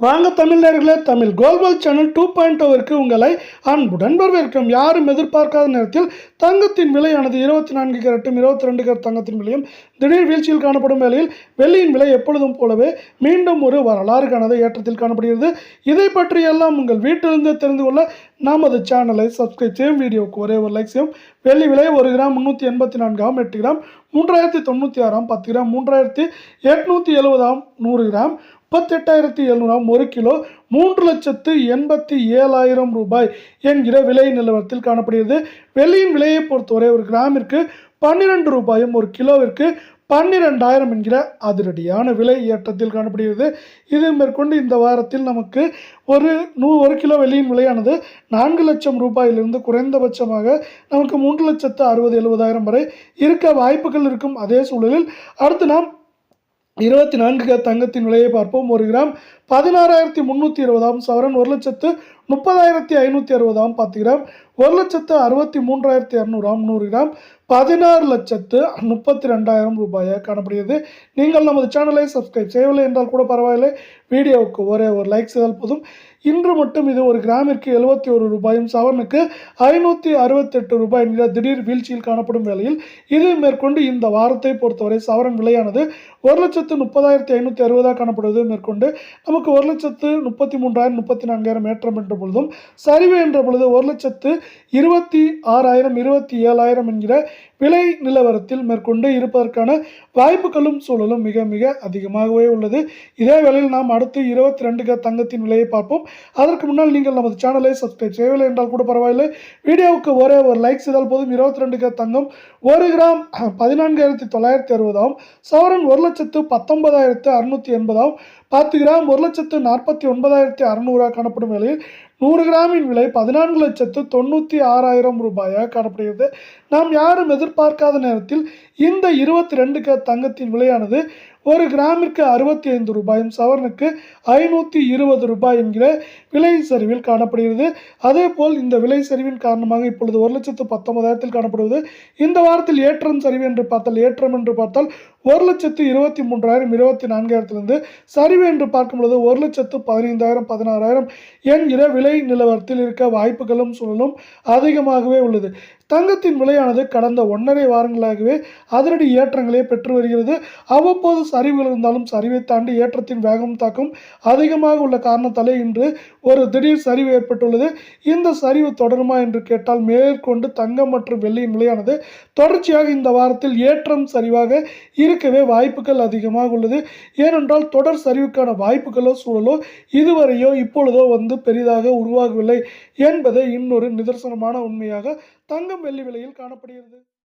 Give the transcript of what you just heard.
வாங்க தமிழர்களே, Tamil global channel 2.0 உங்களை அன்புடன் வரவேற்கிறோம். யாரும் எதிர்பார்க்காத நேரத்தில் தங்கத்தின் விலையானது 24 கேரட்டும் 22 கேரட் தங்கத்தின் விலையும் திடீர் வீழ்ச்சியில் காணப்படும் வேளையில் வெள்ளியின் விலை எப்பொழுதும் போலவே மீண்டும் ஒரு வரலாறு காணாத ஏற்றத்தில் காணப்படுகிறது. இதை பற்றி எல்லாம் உங்கள் வீட்டிலிருந்து தெரிந்து கொள்ள நமது சேனலை சப்ஸ்கிரைப் செய்யும். வீடியோவுக்கு ஒரே ஒரு லைக் செய்யும். வெள்ளி விலை 1 gram 384 8 gram 3096 10 gram 3870 100 gram 38,700 1 kilo 3,87,000 ரூபாய் என்கிற விலை நிலவரத்தில் காணப்படுகிறது. வெள்ளியின் விலையை பொறுத்தவரை ஒரு கிராமிற்கு 12 ரூபாயும் ஒரு கிலோவிற்கு 12,000 என்கிற அதிரடியான விலை ஏற்றத்தில் காணப்படுகிறது. இது மேற்கொண்டு இந்த வாரத்தில் நமக்கு ஒரு கிலோ வெள்ளியின் விலையானது 4 லட்சம் ரூபாயிலிருந்து குறைந்தபட்சமாக நமக்கு 3,60,70,000 வரை இருக்க வாய்ப்புகள் இருக்கும். அதே சூழலில் அடுத்து நாம் 24 தங்கத்தின் விலையை பார்ப்போம். 1 கிராம் 16,320 சவரன் 1,30,560 10 கிராம் 1,63,200 100 கிராம் 16,32,000 ரூபாயாக காணப்படுகிறது. நீங்கள் நமது சேனலை சப்ஸ்கிரைப் செய்யவில்லை என்றால் கூட பரவாயில்லை, வீடியோவுக்கு ஒரே ஒரு லைக் செய்தால் போதும். இன்று மட்டும் இது ஒரு கிராமிற்கு 71 ரூபாயும் சவரனுக்கு 568 ரூபாய் என்கிற திடீர் வீழ்ச்சியில் காணப்படும் வேளையில் இது மேற்கொண்டு இந்த வாரத்தை பொறுத்தவரை சவரன் விலையானது 1,30,560 காணப்படுவது மேற்கொண்டு நமக்கு 1,33,000 34,000 ஏற்றம் என்ற பொழுதும் சரிவு என்ற பொழுது 1,26,000 27,000 என்கிற விலை நிலவரத்தில் மேற்கொண்டு இருப்பதற்கான வாய்ப்புகளும் சூழலும் மிக மிக அதிகமாகவே உள்ளது. இதே வேளையில் நாம் அடுத்து 22 தங்கத்தின் விலையை பார்ப்போம். அதற்கு முன்னால் நீங்கள் நமது சேனலை சப்ஸ்கிரைப் செய்யவில்லை என்றால் கூட பரவாயில்லை, வீடியோவுக்கு ஒரே ஒரு லைக் செய்தால் போதும். 22 தங்கம் 1 கிராம் 14,960 சவரன் 1,19,680 10 கிராம் 1,49,600 காணப்படும் வேளையில் 100 கிராமின் விலை 14,96,000 ரூபாயாக காணப்படுகிறது. நாம் யாரும் எதிர்பார்க்காத நேரத்தில் இந்த 22 தங்கத்தின் விலையானது ஒரு கிராமிற்கு 65 ரூபாயும் சவரனுக்கு 520 ரூபாய் என்கிற விலை சரிவில் காணப்படுகிறது. அதே போல் இந்த விலை சரிவின் காரணமாக இப்பொழுது 1,19,000 காணப்படுவது. இந்த வாரத்தில் ஏற்றம் சரிவு என்று பார்த்தால் 1,23,000 24,000 சரிவு என்று பார்க்கும் பொழுது 1,15,000 16,000 என்கிற விலை நிலவரத்தில் இருக்க வாய்ப்புகளும் சூழலும் அதிகமாகவே உள்ளது. தங்கத்தின் விலையானது கடந்த 1.5 வாரங்களாகவே அதிரடி ஏற்றங்களே பெற்று வருகிறது. அவ்வப்போது சரிவுகள் இருந்தாலும் சரிவை தாண்டி ஏற்றத்தின் வேகம் தாக்கம் அதிகமாக உள்ள காரணத்தாலே இன்று ஒரு திடீர் சரிவு ஏற்பட்டுள்ளது. இந்த சரிவு தொடருமா என்று கேட்டால் மேற்கொண்டு தங்கம் மற்றும் வெள்ளியின் விலையானது தொடர்ச்சியாக இந்த வாரத்தில் ஏற்றம் சரிவாக இருக்கவே வாய்ப்புகள் அதிகமாக உள்ளது. ஏனென்றால் தொடர் சரிவுக்கான வாய்ப்புகளோ சூழலோ இதுவரையோ இப்பொழுதோ பெரிதாக உருவாகவில்லை என்பதை இன்னொரு நிதர்சனமான உண்மையாக தங்கம் வெள்ளி விலையில் காணப்படுகிறது.